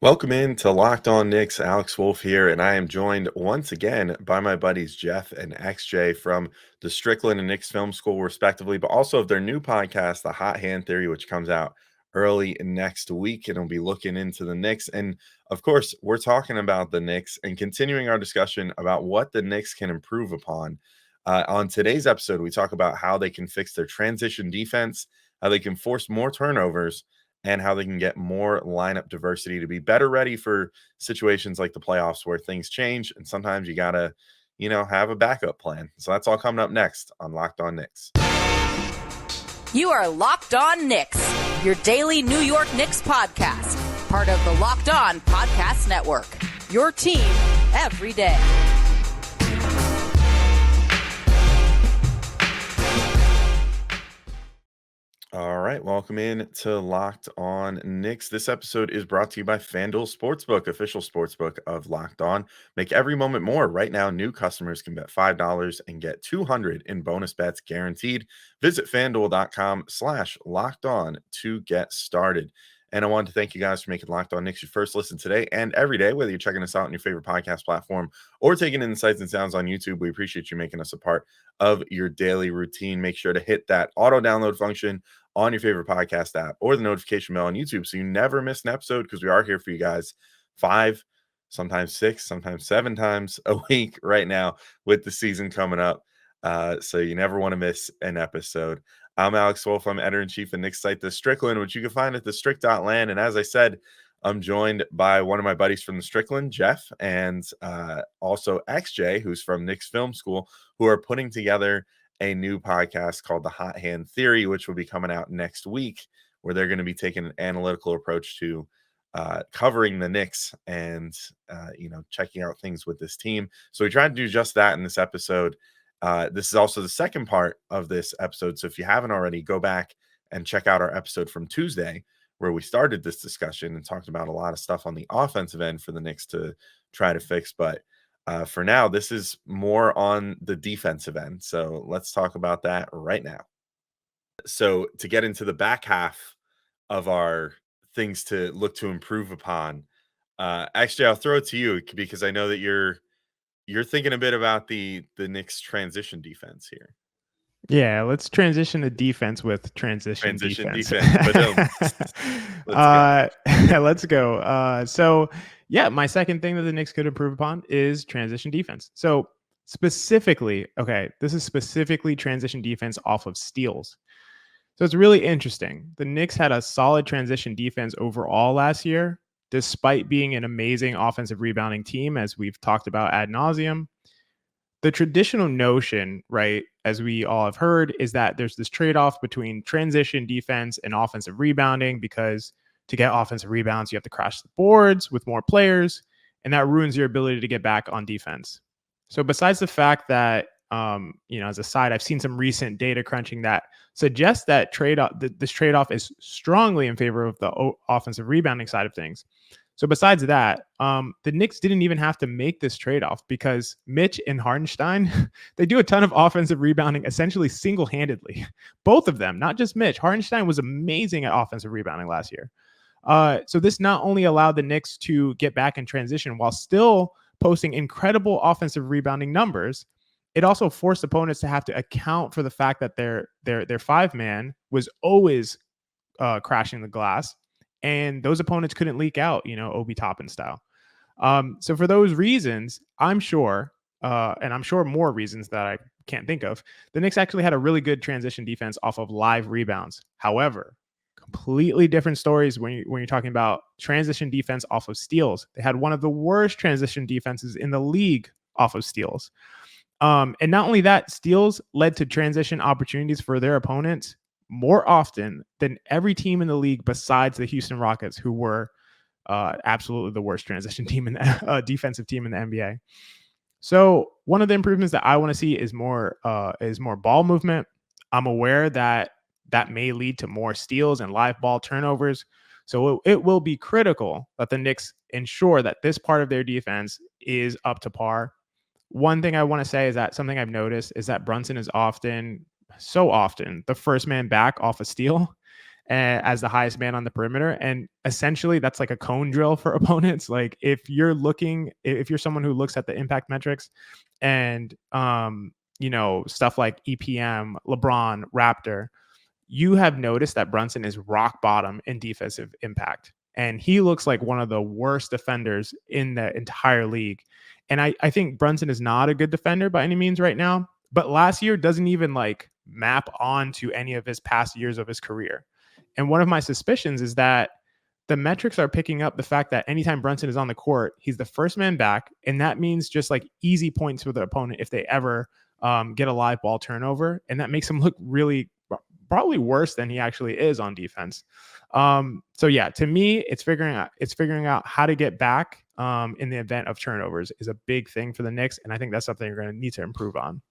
Welcome in to Locked On Knicks. Alex Wolf here, and I am joined once again by my buddies Geoff and XJ from the Strickland and Knicks Film School, respectively, but also of their new podcast, The Hot Hand Theory, which comes out early next week, and we'll be looking into the Knicks. And of course, we're talking about the Knicks and continuing our discussion about what the Knicks can improve upon. On today's episode, we talk about how they can fix their transition defense, how they can force more turnovers, and how they can get more lineup diversity to be better ready for situations like the playoffs where things change. And sometimes you got to, have a backup plan. So that's all coming up next on Locked On Knicks. You are Locked On Knicks, your daily New York Knicks podcast, part of the Locked On Podcast Network, your team every day. All right, welcome in to Locked On Knicks. This episode is brought to you by FanDuel Sportsbook, official sportsbook of Locked On. Make every moment more. Right now, new customers can bet $5 and get $200 in bonus bets guaranteed. Visit FanDuel.com/LockedOn to get started. And I wanted to thank you guys for making Locked On Knicks your first listen today and every day, whether you're checking us out on your favorite podcast platform or taking in the sights and sounds on YouTube. We appreciate you making us a part of your daily routine. Make sure to hit that auto download function on your favorite podcast app or the notification bell on YouTube so you never miss an episode, because we are here for you guys 5, sometimes 6, sometimes 7 times a week right now with the season coming up. So you never want to miss an episode. I'm Alex Wolf. I'm editor-in-chief of Knicks site, The Strickland, which you can find at thestrick.land. And as I said, I'm joined by one of my buddies from the Strickland, Geoff, and also XJ, who's from Knicks Film School, who are putting together a new podcast called The Hot Hand Theory, which will be coming out next week, where they're going to be taking an analytical approach to covering the Knicks and, checking out things with this team. So we tried to do just that in this episode. This is also the second part of this episode. So if you haven't already, go back and check out our episode from Tuesday, where we started this discussion and talked about a lot of stuff on the offensive end for the Knicks to try to fix. But for now, this is more on the defensive end. So let's talk about that right now. So to get into the back half of our things to look to improve upon, actually, I'll throw it to you because I know that you're thinking a bit about the Knicks transition defense here. Yeah, let's transition to defense with transition defense. Let's go. So, my second thing that the Knicks could improve upon is transition defense. So specifically, this is specifically transition defense off of steals. So it's really interesting. The Knicks had a solid transition defense overall last year, despite being an amazing offensive rebounding team, as we've talked about ad nauseum. The traditional notion, right, as we all have heard, is that there's this trade-off between transition defense and offensive rebounding, because to get offensive rebounds, you have to crash the boards with more players, and that ruins your ability to get back on defense. So besides the fact that, as a side, I've seen some recent data crunching that suggests that this trade-off is strongly in favor of the offensive rebounding side of things. So besides that, the Knicks didn't even have to make this trade-off, because Mitch and Hartenstein, they do a ton of offensive rebounding essentially single-handedly. Both of them, not just Mitch. Hartenstein was amazing at offensive rebounding last year. So this not only allowed the Knicks to get back in transition while still posting incredible offensive rebounding numbers, it also forced opponents to have to account for the fact that their five-man was always crashing the glass. And those opponents couldn't leak out, Obi Toppin style. So for those reasons, I'm sure, and I'm sure more reasons that I can't think of, the Knicks actually had a really good transition defense off of live rebounds. However, completely different stories when you're talking about transition defense off of steals. They had one of the worst transition defenses in the league off of steals. And not only that, steals led to transition opportunities for their opponents more often than every team in the league besides the Houston Rockets, who were absolutely the worst transition team in the defensive team in the NBA. So one of the improvements that I want to see is more ball movement. I'm aware that may lead to more steals and live ball turnovers. So it will be critical that the Knicks ensure that this part of their defense is up to par. One thing I want to say is that something I've noticed is that Brunson is so often the first man back off a steal. as the highest man on the perimeter. And essentially that's like a cone drill for opponents. Like if you're someone who looks at the impact metrics and, stuff like EPM, LeBron, Raptor, you have noticed that Brunson is rock bottom in defensive impact. And he looks like one of the worst defenders in the entire league. And I think Brunson is not a good defender by any means right now, but last year doesn't even like map onto any of his past years of his career. And one of my suspicions is that the metrics are picking up the fact that anytime Brunson is on the court, he's the first man back. And that means just like easy points for the opponent if they ever get a live ball turnover. And that makes him look really probably worse than he actually is on defense. So yeah, to me, it's figuring out how to get back in the event of turnovers is a big thing for the Knicks. And I think that's something you're going to need to improve on.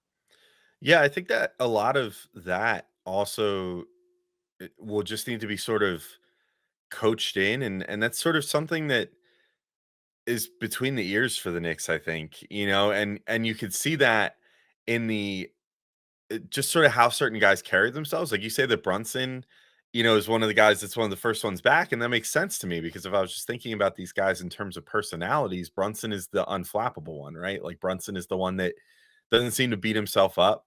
Yeah, I think that a lot of that also will just need to be sort of coached in, and that's sort of something that is between the ears for the Knicks, I think, and you could see that in the just sort of how certain guys carry themselves. Like you say that Brunson, is one of the guys that's one of the first ones back, and that makes sense to me because if I was just thinking about these guys in terms of personalities, Brunson is the unflappable one, right? Like Brunson is the one that doesn't seem to beat himself up.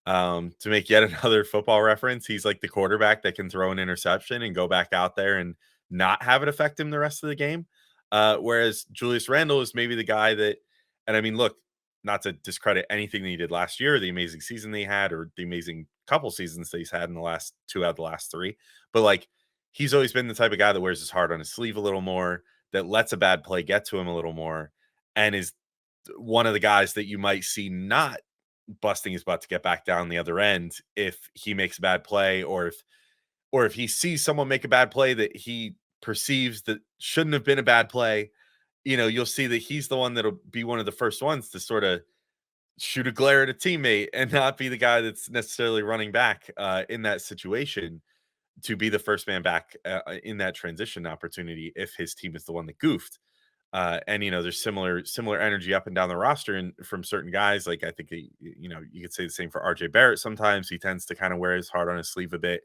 To make yet another football reference, he's like the quarterback that can throw an interception and go back out there and not have it affect him the rest of the game. Whereas Julius Randle is maybe the guy that, and I mean, look, not to discredit anything that he did last year, or the amazing season they had, or the amazing couple seasons that he's had in the last 2 out of the last 3. But like, he's always been the type of guy that wears his heart on his sleeve a little more, that lets a bad play get to him a little more, and is one of the guys that you might see not busting his butt to get back down the other end if he makes a bad play, or if he sees someone make a bad play that he perceives that shouldn't have been a bad play. You'll see that he's the one that'll be one of the first ones to sort of shoot a glare at a teammate and not be the guy that's necessarily running back in that situation, to be the first man back in that transition opportunity if his team is the one that goofed. And there's similar energy up and down the roster, and from certain guys, like I think you could say the same for RJ Barrett. Sometimes he tends to kind of wear his heart on his sleeve a bit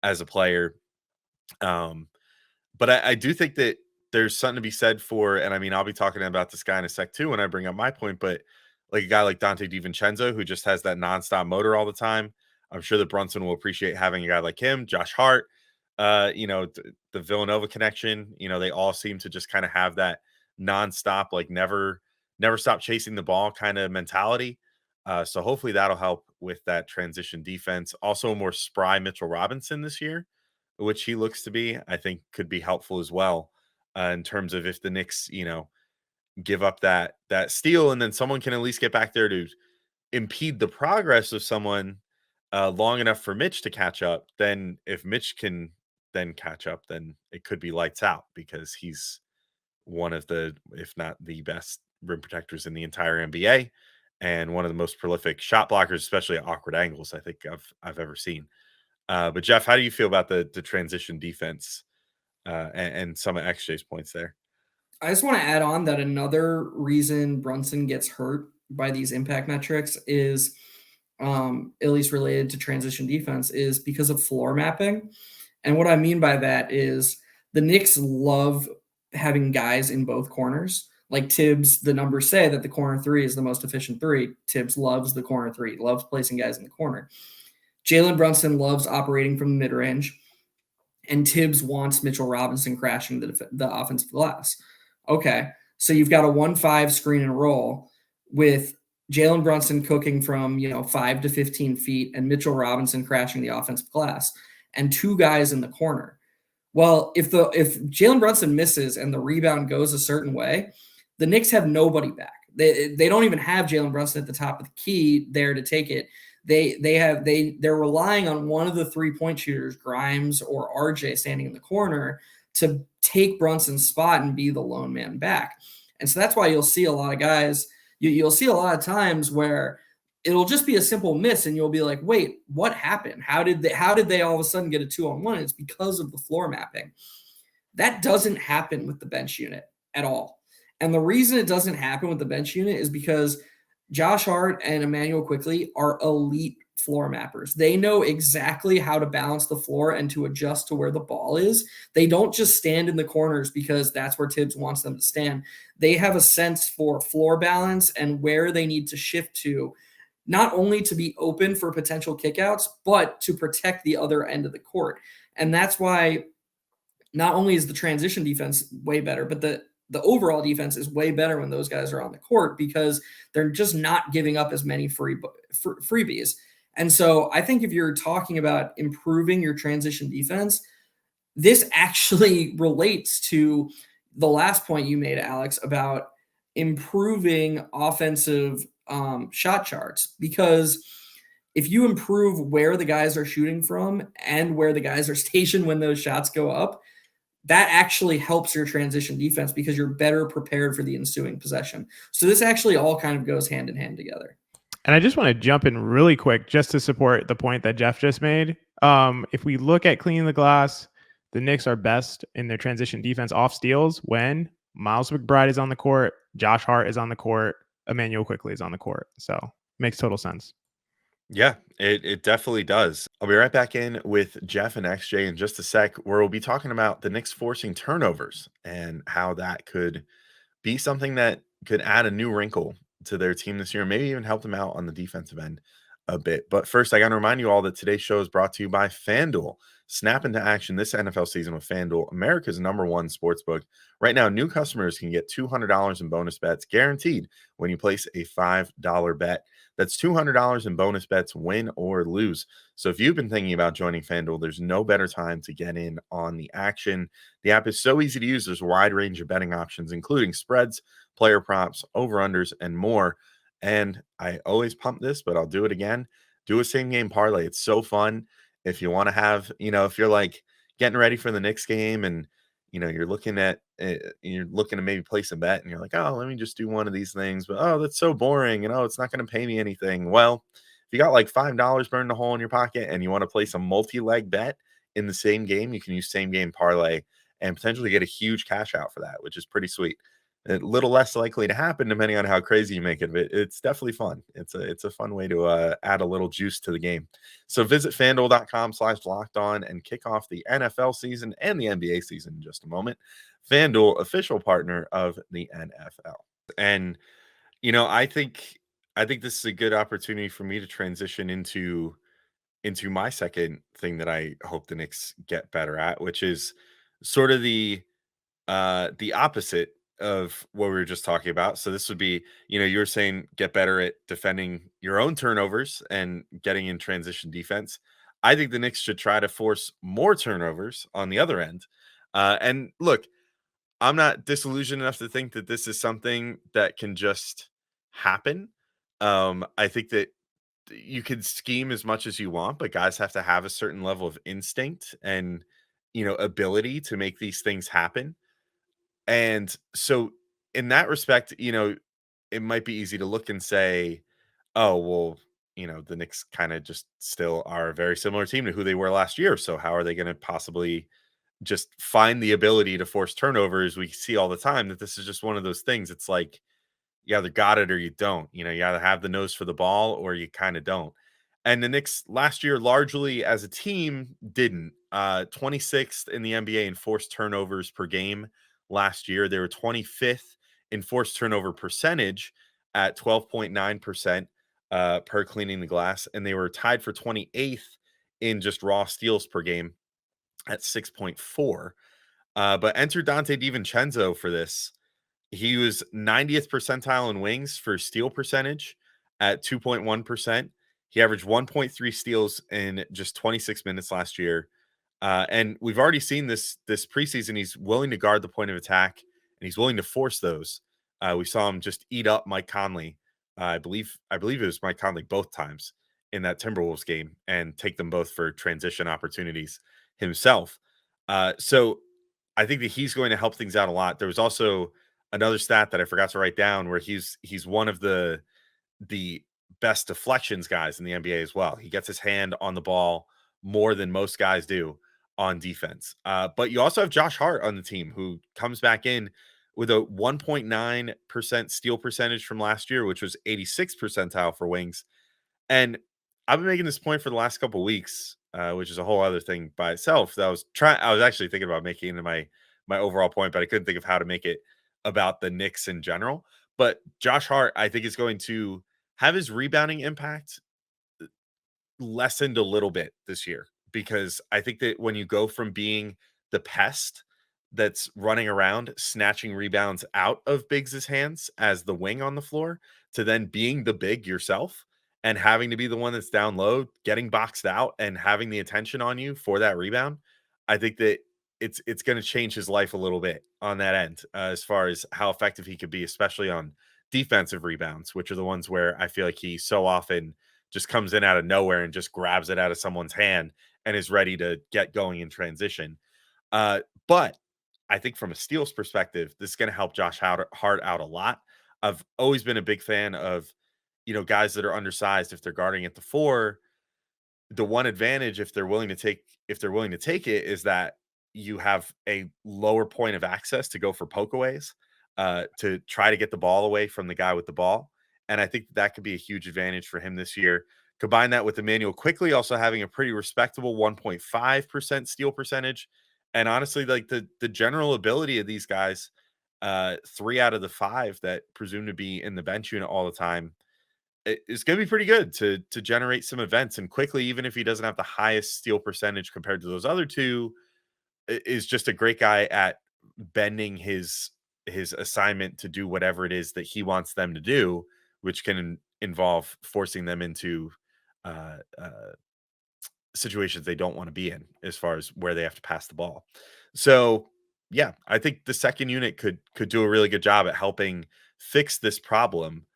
as a player. But I do think that there's something to be said for, and I mean, I'll be talking about this guy in a sec too when I bring up my point, but like a guy like Donte DiVincenzo, who just has that nonstop motor all the time. I'm sure that Brunson will appreciate having a guy like him. Josh Hart, the Villanova connection, they all seem to just kind of have that nonstop, like never stop chasing the ball kind of mentality. So hopefully that'll help with that transition defense. Also, a more spry Mitchell Robinson this year, which he looks to be, I think could be helpful as well in terms of if the Knicks, give up that steal, and then someone can at least get back there to impede the progress of someone long enough for Mitch to catch up. Then if Mitch can then catch up, then it could be lights out, because he's one of the, if not the best rim protectors in the entire NBA, and one of the most prolific shot blockers, especially at awkward angles, I think I've ever seen. But Geoff, how do you feel about the transition defense and some of XJ's points there? I just want to add on that another reason Brunson gets hurt by these impact metrics is, at least related to transition defense, is because of floor mapping. And what I mean by that is the Knicks love having guys in both corners. Like Tibbs, the numbers say that the corner 3 is the most efficient 3. Tibbs loves the corner 3, loves placing guys in the corner. Jalen Brunson loves operating from the mid-range, and Tibbs wants Mitchell Robinson crashing the offensive glass. Okay, so you've got a 1-5 screen and roll with Jalen Brunson cooking from 5 to 15 feet and Mitchell Robinson crashing the offensive glass, and 2 guys in the corner. Well, if Jalen Brunson misses and the rebound goes a certain way, the Knicks have nobody back. They don't even have Jalen Brunson at the top of the key there to take it. They're relying on one of the 3-point shooters, Grimes or RJ, standing in the corner to take Brunson's spot and be the lone man back. And so that's why you'll see a lot of guys, you'll see a lot of times where it'll just be a simple miss and you'll be like, wait, what happened? How did they all of a sudden get a 2-on-1? It's because of the floor mapping. That doesn't happen with the bench unit at all. And the reason it doesn't happen with the bench unit is because Josh Hart and Emmanuel Quickley are elite floor mappers. They know exactly how to balance the floor and to adjust to where the ball is. They don't just stand in the corners because that's where Tibbs wants them to stand. They have a sense for floor balance and where they need to shift to, not only to be open for potential kickouts, but to protect the other end of the court. And that's why not only is the transition defense way better, but the overall defense is way better when those guys are on the court because they're just not giving up as many freebies. And so I think if you're talking about improving your transition defense, this actually relates to the last point you made, Alex, about improving offensive shot charts. Because if you improve where the guys are shooting from and where the guys are stationed when those shots go up, that actually helps your transition defense because you're better prepared for the ensuing possession. So this actually all kind of goes hand in hand together. And I just want to jump in really quick just to support the point that Geoff just made. If we look at cleaning the glass, the Knicks are best in their transition defense off steals when Miles McBride is on the court, Josh Hart is on the court, Emmanuel Quickley is on the court. So makes total sense. Yeah, it definitely does. I'll be right back in with Geoff and XJ in just a sec, where we'll be talking about the Knicks forcing turnovers and how that could be something that could add a new wrinkle to their team this year, maybe even help them out on the defensive end a bit. But first, I got to remind you all that today's show is brought to you by FanDuel. Snap into action this NFL season with FanDuel, America's #1 sportsbook. Right now, new customers can get $200 in bonus bets guaranteed when you place a $5 bet. That's $200 in bonus bets, win or lose. So if you've been thinking about joining FanDuel, there's no better time to get in on the action. The app is so easy to use. There's a wide range of betting options, including spreads, player props, over-unders, and more. And I always pump this, but I'll do it again. Do a same-game parlay. It's so fun. If you want to have, if you're like getting ready for the Knicks game and, you're looking to maybe place a bet and you're like, oh, let me just do one of these things. But, oh, that's so boring. And, oh, it's not going to pay me anything. Well, if you got like $5 burned a hole in your pocket and you want to place a multi-leg bet in the same game, you can use same game parlay and potentially get a huge cash out for that, which is pretty sweet. A little less likely to happen depending on how crazy you make it, but it's definitely fun. It's a fun way to add a little juice to the game. So visit FanDuel.com/lockedon and kick off the NFL season and the NBA season in just a moment. FanDuel, official partner of the NFL. And I think this is a good opportunity for me to transition into my second thing that I hope the Knicks get better at, which is sort of the opposite of what we were just talking about. So this would be, you were saying get better at defending your own turnovers and getting in transition defense. I think the Knicks should try to force more turnovers on the other end. And look, I'm not disillusioned enough to think that this is something that can just happen. I think that you can scheme as much as you want, but guys have to have a certain level of instinct and, ability to make these things happen. And so in that respect, it might be easy to look and say, oh, well, the Knicks kind of just still are a very similar team to who they were last year. So how are they going to possibly just find the ability to force turnovers? We see all the time that this is just one of those things. It's like, you either got it or you don't. You either have the nose for the ball or you kind of don't. And the Knicks last year, largely as a team, didn't. 26th in the NBA in forced turnovers per game. Last year, they were 25th in forced turnover percentage at 12.9% per cleaning the glass. And they were tied for 28th in just raw steals per game at 6.4. But enter Donte DiVincenzo for this. He was 90th percentile in wings for steal percentage at 2.1%. He averaged 1.3 steals in just 26 minutes last year. And we've already seen this preseason. He's willing to guard the point of attack, and he's willing to force those. We saw him just eat up Mike Conley. I believe it was Mike Conley both times in that Timberwolves game, and take them both for transition opportunities himself. So I think that he's going to help things out a lot. There was also another stat that I forgot to write down where he's one of the best deflections guys in the NBA as well. He gets his hand on the ball more than most guys do on defense. But you also have Josh Hart on the team, who comes back in with a 1.9% steal percentage from last year, which was 86th percentile for wings. And I've been making this point for the last couple weeks, which is a whole other thing by itself. That I was actually thinking about making into my overall point, but I couldn't think of how to make it about the Knicks in general. But Josh Hart, I think, is going to have his rebounding impact lessened a little bit this year, because I think that when you go from being the pest that's running around snatching rebounds out of Biggs's hands as the wing on the floor, to then being the big yourself and having to be the one that's down low, getting boxed out and having the attention on you for that rebound, I think that it's going to change his life a little bit on that end, as far as how effective he could be, especially on defensive rebounds, which are the ones where I feel like he so often just comes in out of nowhere and just grabs it out of someone's hand and is ready to get going in transition. But I think from a steals perspective, this is going to help Josh Hart out a lot. I've always been a big fan of, guys that are undersized. If they're guarding at the 4, the one advantage, if they're willing to take it, is that you have a lower point of access to go for pokeaways, to try to get the ball away from the guy with the ball. And I think that could be a huge advantage for him this year. Combine that with Emmanuel Quickly also having a pretty respectable 1.5% steal percentage. And honestly, like the general ability of these guys, 3 out of the 5 that presume to be in the bench unit all the time, it's going to be pretty good to generate some events. And Quickly, even if he doesn't have the highest steal percentage compared to those other two, is just a great guy at bending his assignment to do whatever it is that he wants them to do, which can involve forcing them into situations they don't want to be in, as far as where they have to pass the ball. So yeah, I think the second unit could do a really good job at helping fix this problem.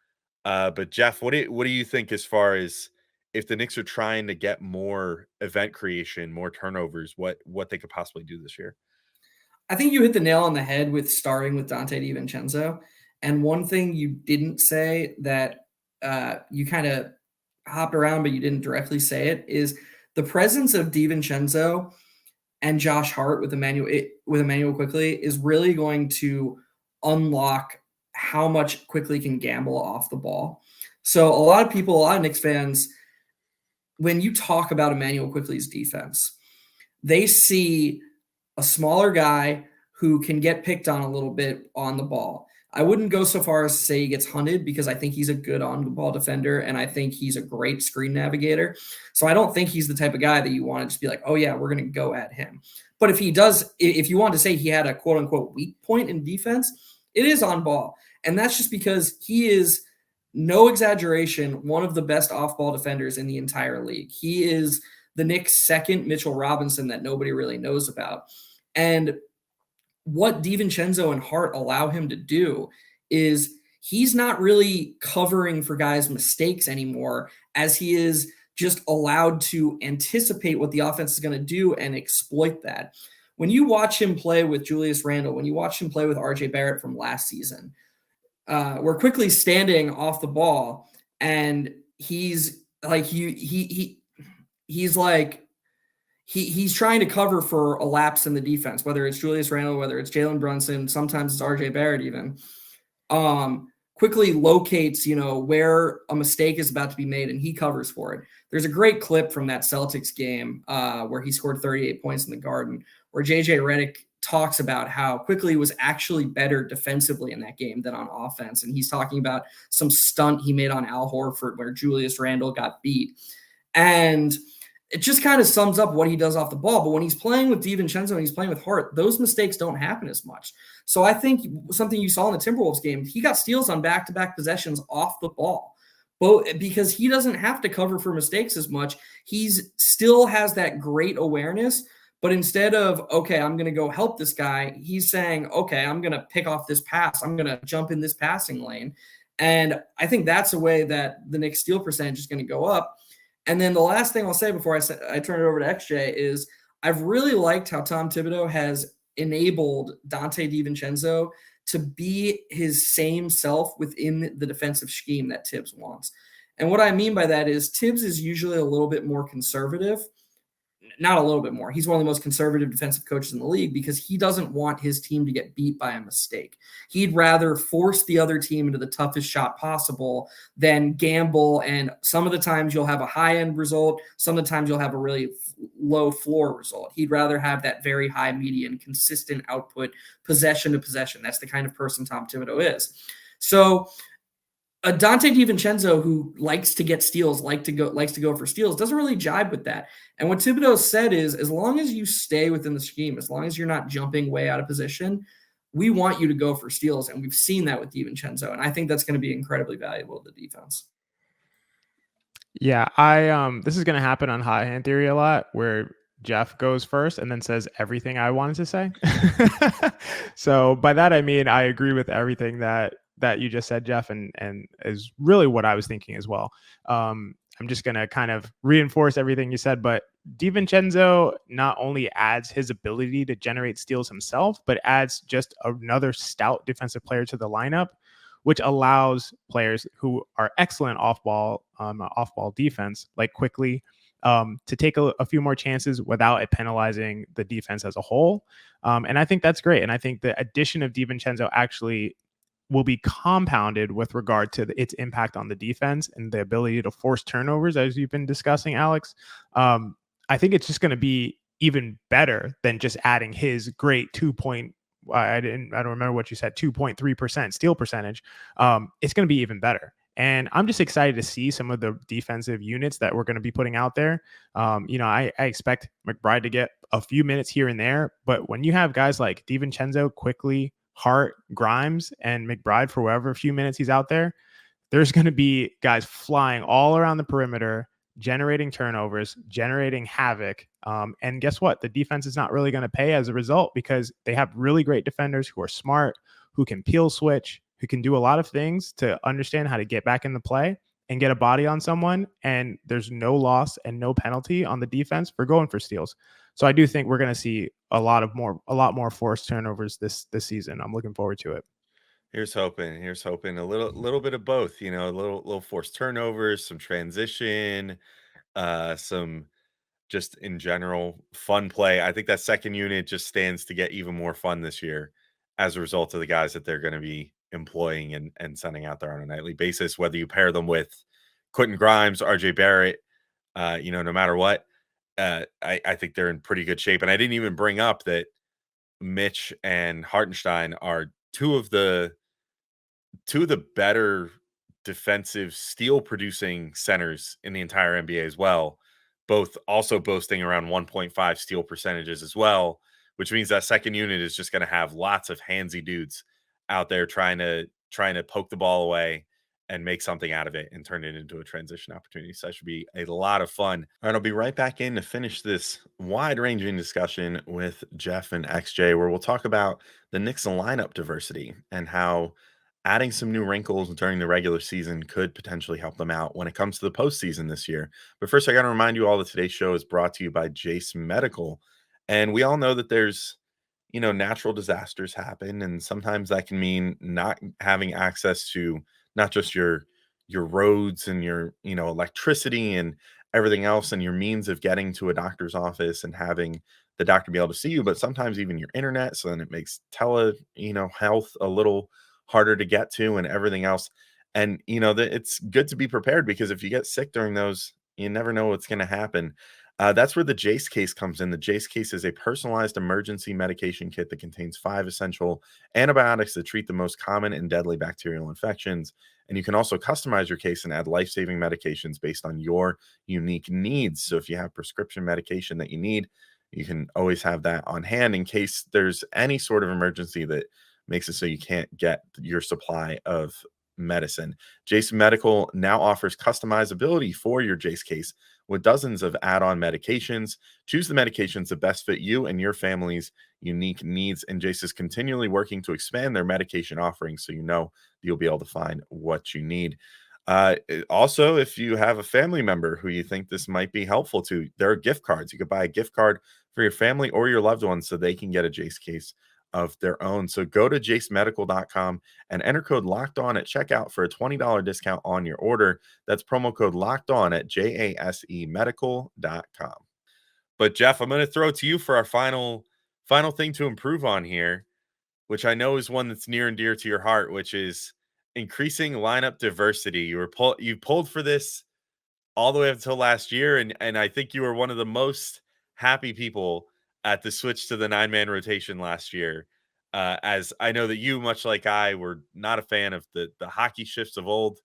But Geoff, what do you think, as far as if the Knicks are trying to get more event creation, more turnovers, what they could possibly do this year? I think you hit the nail on the head with starting with Donte DiVincenzo. And one thing you didn't say that you kind of hopped around, but you didn't directly say it, is the presence of DiVincenzo and Josh Hart with Emmanuel Quickly is really going to unlock how much Quickly can gamble off the ball. So a lot of Knicks fans, when you talk about Emmanuel Quickly's defense, they see a smaller guy who can get picked on a little bit on the ball. I wouldn't go so far as to say he gets hunted, because I think he's a good on-the-ball defender, and I think he's a great screen navigator. So I don't think he's the type of guy that you want to just be like, oh, yeah, we're going to go at him. But if you want to say he had a quote-unquote weak point in defense, it is on ball. And that's just because he is, no exaggeration, one of the best off-ball defenders in the entire league. He is the Knicks' second Mitchell Robinson that nobody really knows about. And what DiVincenzo and Hart allow him to do is he's not really covering for guys' mistakes anymore, as he is just allowed to anticipate what the offense is going to do and exploit that. When you watch him play with Julius Randle, when you watch him play with RJ Barrett from last season, we're quickly standing off the ball, and he's like he's trying to cover for a lapse in the defense, whether it's Julius Randle, whether it's Jalen Brunson, sometimes it's RJ Barrett even. Quickly locates, where a mistake is about to be made, and he covers for it. There's a great clip from that Celtics game where he scored 38 points in the Garden, where JJ Redick talks about how Quickly was actually better defensively in that game than on offense. And he's talking about some stunt he made on Al Horford where Julius Randle got beat. And it just kind of sums up what he does off the ball. But when he's playing with DiVincenzo and he's playing with Hart, those mistakes don't happen as much. So I think something you saw in the Timberwolves game, he got steals on back-to-back possessions off the ball. But because he doesn't have to cover for mistakes as much, he's still has that great awareness. But instead of, okay, I'm going to go help this guy, he's saying, okay, I'm going to pick off this pass. I'm going to jump in this passing lane. And I think that's a way that the Knicks steal percentage is going to go up. And then the last thing I'll say before I turn it over to XJ is I've really liked how Tom Thibodeau has enabled Donte DiVincenzo to be his same self within the defensive scheme that Tibbs wants. And what I mean by that is Tibbs is usually a little bit more conservative. not a little bit more. He's one of the most conservative defensive coaches in the league because he doesn't want his team to get beat by a mistake. He'd rather force the other team into the toughest shot possible than gamble. And some of the times you'll have a high end result. Some of the times you'll have a really low floor result. He'd rather have that very high median, consistent output, possession to possession. That's the kind of person Tom Thibodeau is. So a Donte DiVincenzo who likes to get steals, likes to go for steals, doesn't really jibe with that. And what Thibodeau said is, as long as you stay within the scheme, as long as you're not jumping way out of position, we want you to go for steals. And we've seen that with DiVincenzo. And I think that's going to be incredibly valuable to the defense. Yeah, this is going to happen on Hot Hand Theory a lot, where Geoff goes first and then says everything I wanted to say. So by that, I mean, I agree with everything that you just said, Geoff, and is really what I was thinking as well. I'm just going to kind of reinforce everything you said, but DiVincenzo not only adds his ability to generate steals himself, but adds just another stout defensive player to the lineup, which allows players who are excellent off-ball defense, like Quickly, to take a few more chances without it penalizing the defense as a whole. And I think that's great. And I think the addition of DiVincenzo actually will be compounded with regard to its impact on the defense and the ability to force turnovers, as you've been discussing, Alex. I think it's just going to be even better than just adding his great I don't remember what you said, 2.3% steal percentage. It's going to be even better. And I'm just excited to see some of the defensive units that we're going to be putting out there. I expect McBride to get a few minutes here and there, but when you have guys like DiVincenzo, Quickly, Hart, Grimes, and McBride for whatever few minutes he's out there, there's going to be guys flying all around the perimeter, generating turnovers, generating havoc. And guess what? The defense is not really going to pay as a result because they have really great defenders who are smart, who can peel switch, who can do a lot of things to understand how to get back in the play and get a body on someone. And there's no loss and no penalty on the defense for going for steals. So I do think we're going to see a lot more forced turnovers this season. I'm looking forward to it. Here's hoping a little bit of both, a little forced turnovers, some transition, some just in general fun play. I think that second unit just stands to get even more fun this year as a result of the guys that they're going to be employing and sending out there on a nightly basis, whether you pair them with Quentin Grimes, RJ Barrett, no matter what. I think they're in pretty good shape. And I didn't even bring up that Mitch and Hartenstein are two of the better defensive steal producing centers in the entire NBA as well, both also boasting around 1.5 steal percentages as well, which means that second unit is just going to have lots of handsy dudes out there trying to poke the ball away and make something out of it and turn it into a transition opportunity. So that should be a lot of fun. All right, I'll be right back in to finish this wide-ranging discussion with Geoff and XJ, where we'll talk about the Knicks lineup diversity and how adding some new wrinkles during the regular season could potentially help them out when it comes to the postseason this year. But first, I got to remind you all that today's show is brought to you by Jase Medical. And we all know that there's natural disasters happen, and sometimes that can mean not having access to not just your roads and your electricity and everything else and your means of getting to a doctor's office and having the doctor be able to see you, but sometimes even your internet. So then it makes health a little harder to get to and everything else. And it's good to be prepared, because if you get sick during those, you never know what's going to happen. That's where the Jase case comes in. The Jase case is a personalized emergency medication kit that contains 5 essential antibiotics that treat the most common and deadly bacterial infections. And you can also customize your case and add life-saving medications based on your unique needs. So if you have prescription medication that you need, you can always have that on hand in case there's any sort of emergency that makes it so you can't get your supply of medicine. Jase Medical now offers customizability for your Jase case with dozens of add-on medications. Choose the medications that best fit you and your family's unique needs. And Jase is continually working to expand their medication offerings, so you'll be able to find what you need. Also, if you have a family member who you think this might be helpful to, there are gift cards. You could buy a gift card for your family or your loved ones so they can get a Jase case of their own. So go to jasemedical.com and enter code LOCKEDON at checkout for a $20 discount on your order. That's promo code LOCKEDON at jasemedical.com. But Geoff, I'm going to throw it to you for our final thing to improve on here, which I know is one that's near and dear to your heart, which is increasing lineup diversity. You pulled for this all the way up until last year, and I think you were one of the most happy people at the switch to the 9-man rotation last year. As I know that you, much like I, were not a fan of the hockey shifts of old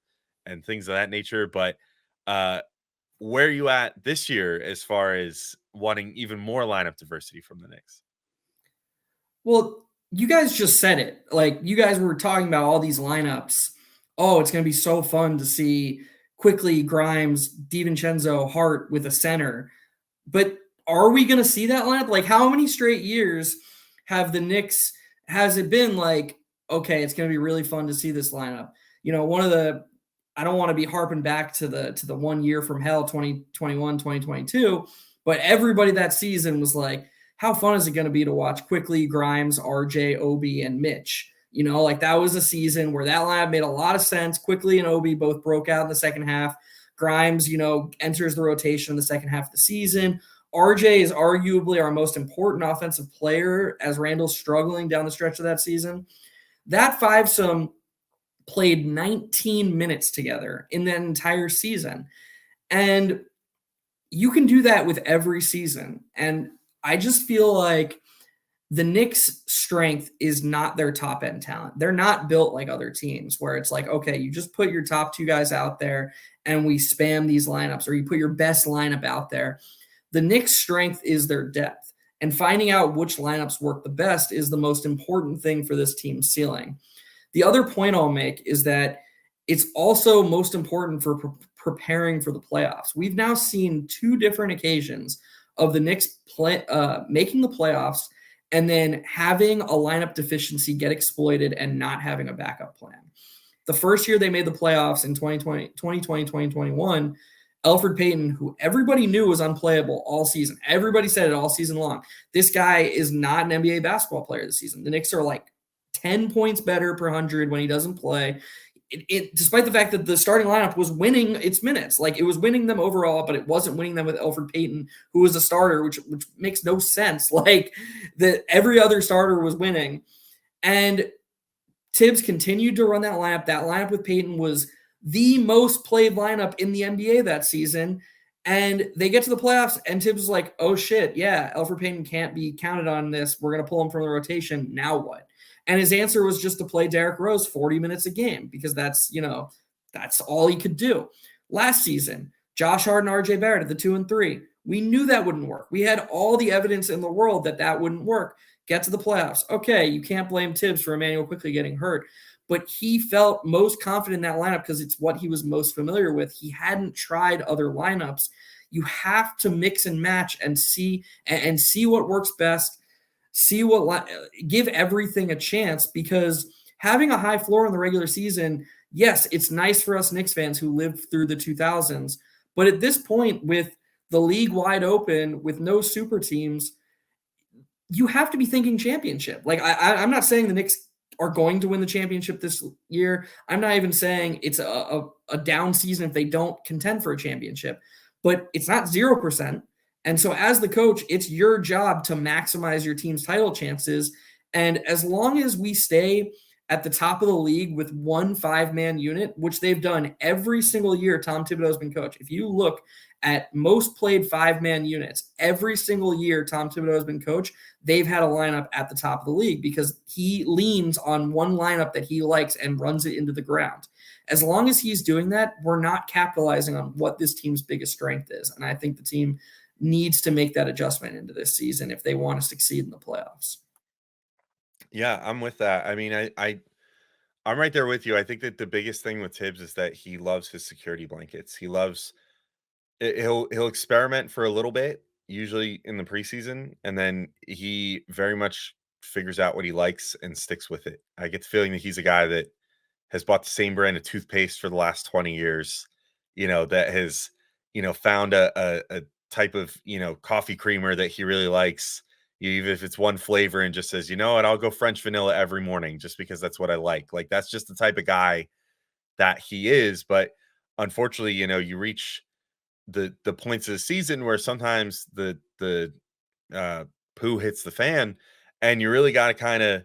and things of that nature. But where are you at this year as far as wanting even more lineup diversity from the Knicks? Well, you guys just said it. Like, you guys were talking about all these lineups. Oh, it's going to be so fun to see Quickly, Grimes, DiVincenzo, Hart with a center. But are we going to see that lineup? Like, how many straight years have the Knicks, has it been like, okay, it's going to be really fun to see this lineup? You know, I don't want to be harping back to the 1 year from hell, 2021, 2022, but everybody that season was like, how fun is it going to be to watch Quickly, Grimes, RJ, Obi, and Mitch? You know, like, that was a season where that lineup made a lot of sense. Quickly and Obi both broke out in the second half. Grimes, enters the rotation in the second half of the season. RJ is arguably our most important offensive player as Randall's struggling down the stretch of that season. That fivesome played 19 minutes together in that entire season. And you can do that with every season. And I just feel like the Knicks' strength is not their top end talent. They're not built like other teams where it's like, okay, you just put your top two guys out there and we spam these lineups, or you put your best lineup out there. The Knicks' strength is their depth, and finding out which lineups work the best is the most important thing for this team's ceiling. The other point I'll make is that it's also most important for preparing for the playoffs. We've now seen two different occasions of the Knicks making the playoffs and then having a lineup deficiency get exploited and not having a backup plan. The first year they made the playoffs in 2020-2021, Elfrid Payton, who everybody knew was unplayable all season. Everybody said it all season long. This guy is not an NBA basketball player this season. The Knicks are like 10 points better per 100 when he doesn't play. Despite the fact that the starting lineup was winning its minutes, like, it was winning them overall, but it wasn't winning them with Elfrid Payton, who was a starter, which makes no sense. Like, that every other starter was winning. And Tibbs continued to run that lineup. That lineup with Payton was the most played lineup in the NBA that season. And they get to the playoffs, and Tibbs was like, oh shit, yeah, Elfrid Payton can't be counted on this. We're going to pull him from the rotation. Now what? And his answer was just to play Derrick Rose 40 minutes a game, because that's all he could do. Last season, Josh Hart and RJ Barrett at the 2 and 3. We knew that wouldn't work. We had all the evidence in the world that wouldn't work. Get to the playoffs. Okay, you can't blame Tibbs for Emmanuel Quickly getting hurt, but he felt most confident in that lineup because it's what he was most familiar with. He hadn't tried other lineups. You have to mix and match and see what works best. Give everything a chance, because having a high floor in the regular season, yes, it's nice for us Knicks fans who lived through the 2000s. But at this point, with the league wide open, with no super teams, you have to be thinking championship. Like, I'm not saying the Knicks are going to win the championship this year. I'm not even saying it's a down season if they don't contend for a championship. But it's not 0%. And so as the coach, it's your job to maximize your team's title chances. And as long as we stay at the top of the league with one 5-man unit, which they've done every single year Tom Thibodeau has been coach. If you look at most played 5-man units, every single year Tom Thibodeau has been coach, they've had a lineup at the top of the league because he leans on one lineup that he likes and runs it into the ground. As long as he's doing that, we're not capitalizing on what this team's biggest strength is. And I think the team needs to make that adjustment into this season if they want to succeed in the playoffs. Yeah, I'm with that. I mean, I'm right there with you. I think that the biggest thing with Tibbs is that he loves his security blankets. He'll experiment for a little bit, usually in the preseason, and then he very much figures out what he likes and sticks with it. I get the feeling that he's a guy that has bought the same brand of toothpaste for the last 20 years, that has, found a type of, coffee creamer that he really likes, even if it's one flavor, and just says, you know what, I'll go French vanilla every morning just because that's what I like. Like, that's just the type of guy that he is. But unfortunately, you reach the points of the season where sometimes the the poo hits the fan, and you really got to kind of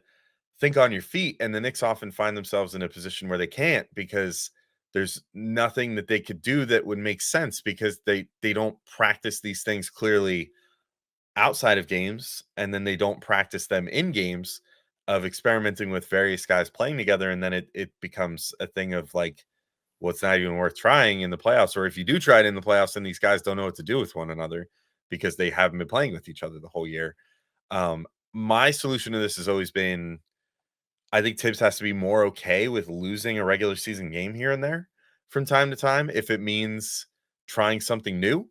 think on your feet. And the Knicks often find themselves in a position where they can't, because there's nothing that they could do that would make sense, because they don't practice these things clearly outside of games, and then they don't practice them in games of experimenting with various guys playing together, and then it becomes a thing of like, well, it's not even worth trying in the playoffs. Or if you do try it in the playoffs, then these guys don't know what to do with one another because they haven't been playing with each other the whole year. My solution to this has always been, I think Tibbs has to be more okay with losing a regular season game here and there from time to time if it means trying something new.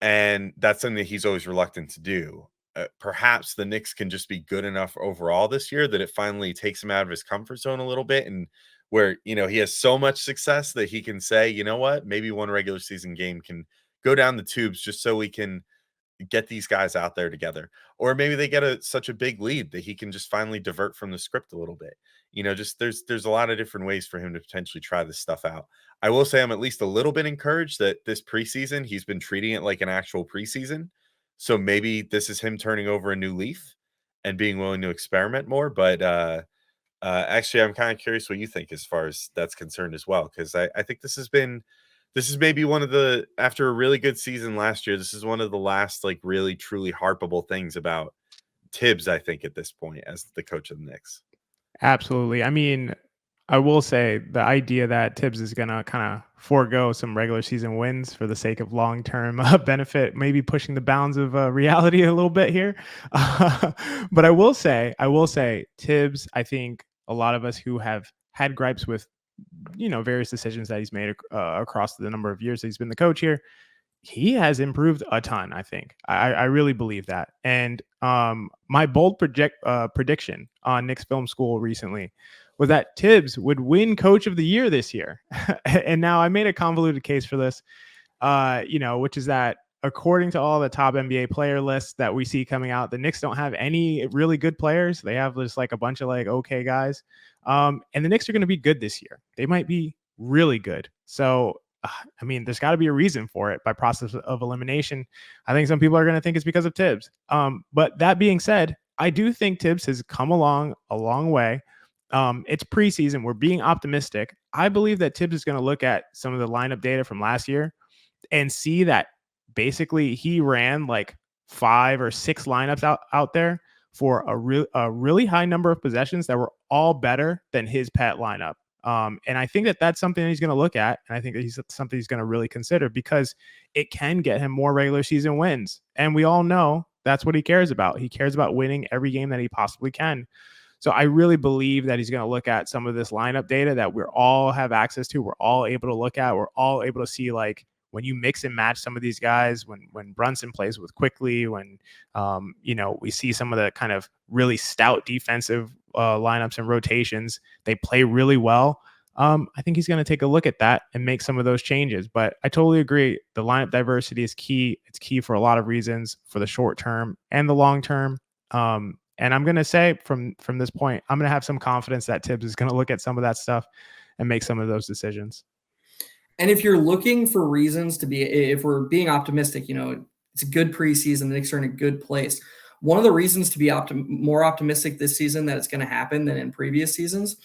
And that's something that he's always reluctant to do. Perhaps the Knicks can just be good enough overall this year that it finally takes him out of his comfort zone a little bit, and where, he has so much success that he can say, you know what, maybe one regular season game can go down the tubes just so we can get these guys out there together. Or maybe they get such a big lead that he can just finally divert from the script a little bit. Just there's a lot of different ways for him to potentially try this stuff out. I will say I'm at least a little bit encouraged that this preseason, he's been treating it like an actual preseason. So maybe this is him turning over a new leaf and being willing to experiment more. But actually, I'm kind of curious what you think as far as that's concerned as well, because I think this is maybe one of the, after a really good season last year, this is one of the last like really truly harpable things about Tibbs, I think, at this point as the coach of the Knicks. Absolutely. I mean, I will say the idea that Tibbs is going to kind of forego some regular season wins for the sake of long-term benefit, maybe pushing the bounds of reality a little bit here. But I will say Tibbs, I think a lot of us who have had gripes with, various decisions that he's made across the number of years that he's been the coach here, he has improved a ton. I think I really believe that. And my bold prediction on Knicks Film School recently was that Tibbs would win Coach of the Year this year. And now I made a convoluted case for this, which is that according to all the top NBA player lists that we see coming out, the Knicks don't have any really good players. They have just like a bunch of like okay guys. And the Knicks are going to be good this year. They might be really good. So I mean, there's got to be a reason for it by process of elimination. I think some people are going to think it's because of Tibbs. But that being said, I do think Tibbs has come along a long way. It's preseason. We're being optimistic. I believe that Tibbs is going to look at some of the lineup data from last year and see that basically he ran like 5 or 6 lineups out there for a really high number of possessions that were all better than his pet lineup. And I think that that's something that he's going to look at. And I think that he's something he's going to really consider, because it can get him more regular season wins. And we all know that's what he cares about. He cares about winning every game that he possibly can. So I really believe that he's going to look at some of this lineup data that we all have access to. We're all able to look at. We're all able to see, like, when you mix and match some of these guys, when Brunson plays with Quickly, when, we see some of the kind of really stout defensive lineups and rotations, they play really well. I think he's going to take a look at that and make some of those changes. But I totally agree. The lineup diversity is key. It's key for a lot of reasons, for the short term and the long term. And I'm going to say from this point, I'm going to have some confidence that Tibbs is going to look at some of that stuff and make some of those decisions. And if you're looking for reasons to be, if we're being optimistic, it's a good preseason, the Knicks are in a good place. One of the reasons to be more optimistic this season that it's going to happen than in previous seasons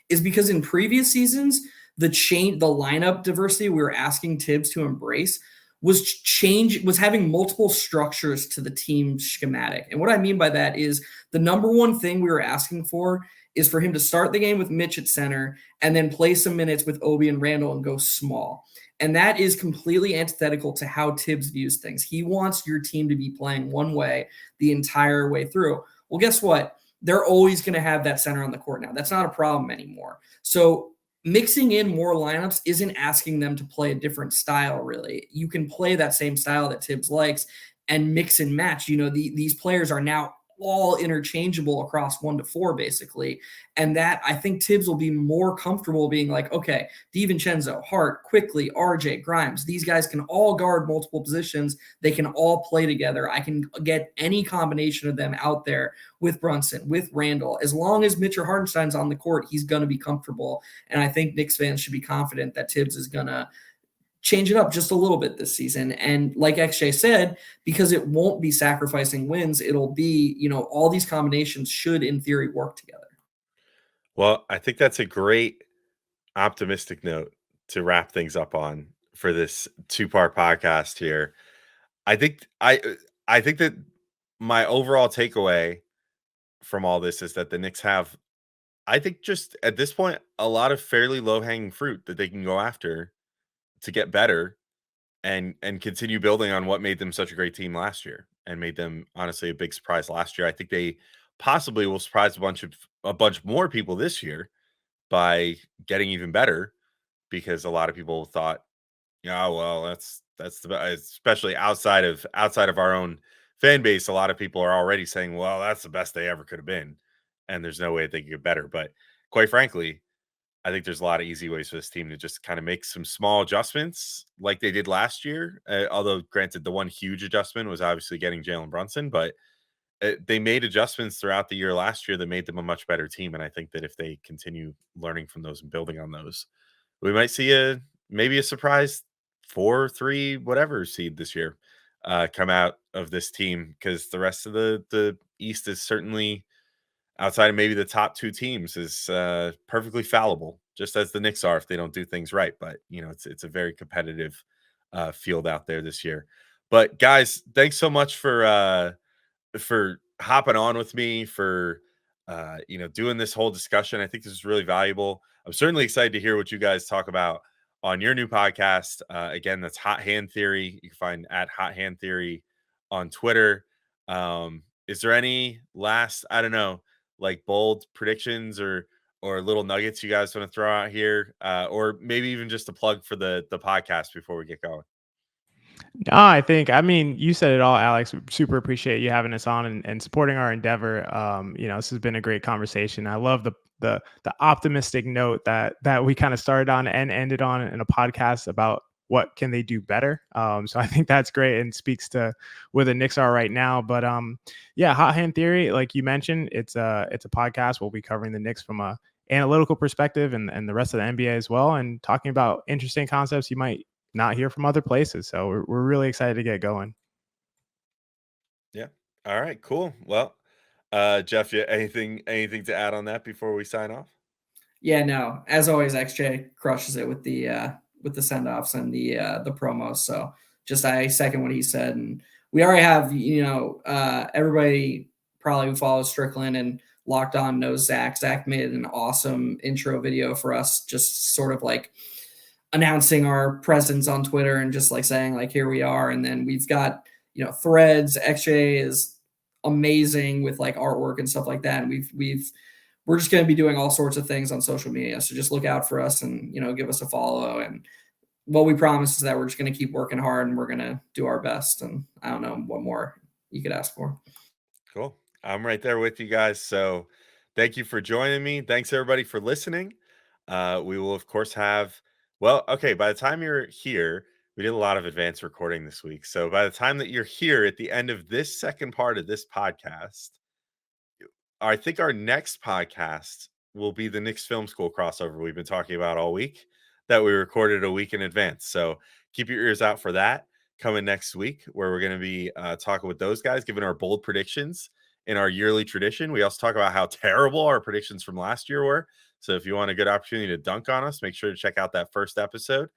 is because in previous seasons, the lineup diversity we were asking Tibbs to embrace was having multiple structures to the team schematic. And what I mean by that is the number one thing we were asking for is for him to start the game with Mitch at center and then play some minutes with Obi and Randall and go small. And that is completely antithetical to how Tibbs views things. He wants your team to be playing one way the entire way through. Well, guess what? They're always going to have that center on the court now. That's not a problem anymore. So mixing in more lineups isn't asking them to play a different style, really. You can play that same style that Tibbs likes and mix and match. These players are now all interchangeable across 1 to 4, basically. And that, I think Tibbs will be more comfortable being like, okay, DiVincenzo, Hart, Quickly, RJ, Grimes, these guys can all guard multiple positions. They can all play together. I can get any combination of them out there with Brunson, with Randall. As long as Mitch or Hartenstein's on the court, he's going to be comfortable. And I think Knicks fans should be confident that Tibbs is going to change it up just a little bit this season. And like XJ said, because it won't be sacrificing wins, it'll be, all these combinations should in theory work together. Well, I think that's a great optimistic note to wrap things up on for this two-part podcast here. I think that my overall takeaway from all this is that the Knicks have, I think, just at this point, a lot of fairly low-hanging fruit that they can go after to get better and continue building on what made them such a great team last year and made them honestly a big surprise last year. I think they possibly will surprise a bunch more people this year by getting even better, because a lot of people thought, yeah, well, that's the especially outside of our own fan base. A lot of people are already saying, well, that's the best they ever could have been, and there's no way they could get better. But quite frankly, I think there's a lot of easy ways for this team to just kind of make some small adjustments like they did last year. Although, granted, the one huge adjustment was obviously getting Jalen Brunson, but they made adjustments throughout the year last year that made them a much better team. And I think that if they continue learning from those and building on those, we might see maybe a surprise 4-3 whatever seed this year come out of this team, because the rest of the East is certainly, outside of maybe the top two teams, is perfectly fallible, just as the Knicks are if they don't do things right. But it's a very competitive field out there this year. But guys, thanks so much for hopping on with me, for doing this whole discussion. I think this is really valuable. I'm certainly excited to hear what you guys talk about on your new podcast. Again, that's Hot Hand Theory. You can find at Hot Hand Theory on Twitter. Is there any last, I don't know, like bold predictions or little nuggets you guys want to throw out here, or maybe even just a plug for the podcast before we get going? No, I mean, you said it all, Alex. Super appreciate you having us on and supporting our endeavor. This has been a great conversation. I love the optimistic note that we kind of started on and ended on in a podcast about what can they do better. So I think that's great and speaks to where the Knicks are right now. But Hot Hand Theory, like you mentioned, it's a podcast. We'll be covering the Knicks from a analytical perspective and the rest of the NBA as well, and talking about interesting concepts you might not hear from other places. So we're really excited to get going. Yeah. All right, cool. Well, Geoff, anything to add on that before we sign off? Yeah, no, as always, XJ crushes it with the send-offs and the promos. So just, I second what he said. And we already have, everybody probably who follows Strickland and Locked On knows Zach. Zach made an awesome intro video for us, just sort of like announcing our presence on Twitter and just like saying like, here we are. And then we've got, threads. XJ is amazing with like artwork and stuff like that. And we're just going to be doing all sorts of things on social media. So just look out for us and, give us a follow. And what we promise is that we're just going to keep working hard and we're going to do our best. And I don't know what more you could ask for. Cool. I'm right there with you guys. So thank you for joining me. Thanks everybody for listening. We will of course have, by the time you're here, we did a lot of advanced recording this week. So by the time that you're here at the end of this second part of this podcast, I think our next podcast will be the Knicks Film School crossover we've been talking about all week, that we recorded a week in advance. So keep your ears out for that coming next week, where we're going to be talking with those guys, giving our bold predictions in our yearly tradition. We also talk about how terrible our predictions from last year were. So if you want a good opportunity to dunk on us, make sure to check out that first episode.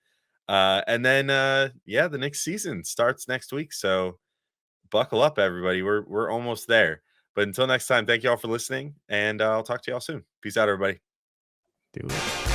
And then, the Knicks season starts next week. So buckle up, everybody. We're almost there. But until next time, thank you all for listening, and I'll talk to y'all soon. Peace out, everybody. Do it.